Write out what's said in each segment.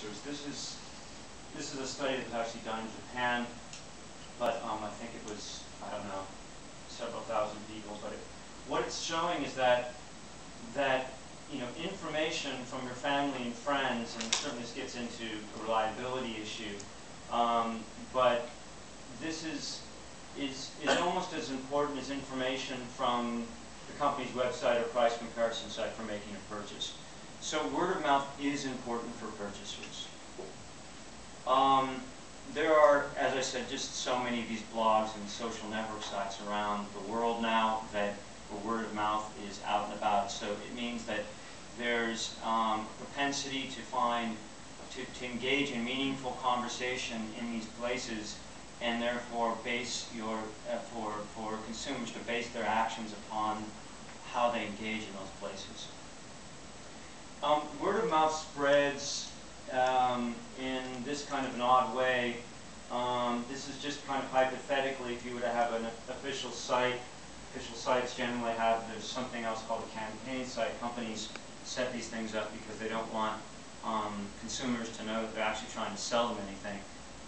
purchasers. This is a study that was actually done in Japan, but I think it was, I don't know, several thousand people. But what it's showing is that information from your family and friends, and certainly this gets into a reliability issue, but this is almost as important as information from the company's website or price comparison site for making a purchase. So word of mouth is important for purchasers. There are, as I said, just so many of these blogs and social network sites around the world now that the word of mouth is out and about. So it means that there's a propensity to engage in meaningful conversation in these places, and therefore for consumers to base their actions upon how they engage in those places. Word of mouth spreads in this kind of an odd way. This is just kind of hypothetically, if you were to have an official site. Official sites generally there's something else called a campaign site. Companies set these things up because they don't want consumers to know that they're actually trying to sell them anything.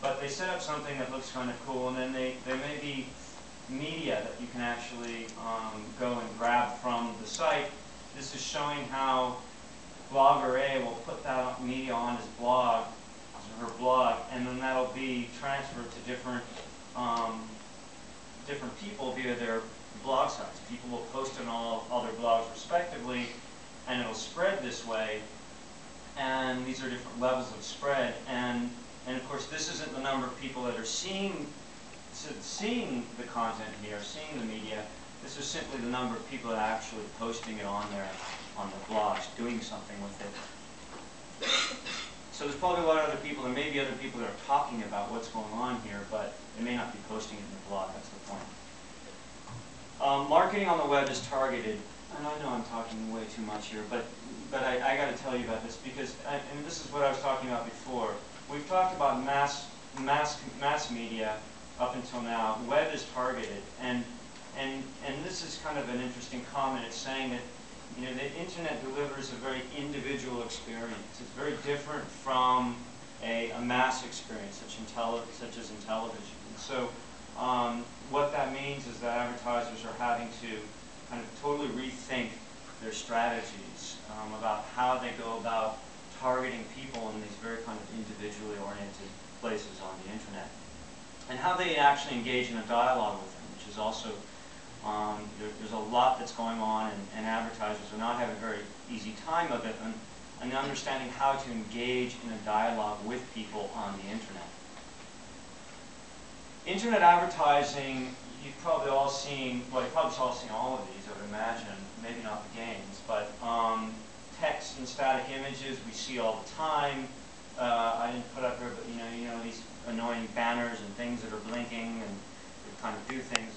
But they set up something that looks kind of cool, and then there may be media that you can actually go and grab from the site. This is showing how blogger A will put that media on his blog, or her blog, and then that'll be transferred to different people via their blog sites. People will post on all their blogs respectively, and it'll spread this way. And these are different levels of spread. And of course, this isn't the number of people that are seeing the content here, seeing the media. This is simply the number of people that are actually posting it on their blogs, doing something with it. So there's probably a lot of other people, there may be other people that are talking about what's going on here, but they may not be posting it in the blog. That's the point. Marketing on the web is targeted. And I know I'm talking way too much here, but I got to tell you about this because, and this is what I was talking about before. We've talked about mass media up until now. Web is targeted, and this is kind of an interesting comment. It's saying that the internet delivers a very individual experience. It's very different from a mass experience, such as in television. And so what that means is that advertisers are having to kind of totally rethink their strategies about how they go about targeting people in these very kind of individually oriented places on the internet, and how they actually engage in a dialogue with them, which is also there's a lot that's going on, and advertisers are not having a very easy time of it, and understanding how to engage in a dialogue with people on the internet. Internet advertising, you've probably all seen, well, you've probably all seen all of these, I would imagine, maybe not the games, but text and static images we see all the time. I didn't put up here, but you know these annoying banners and things that are blinking and kind of do things.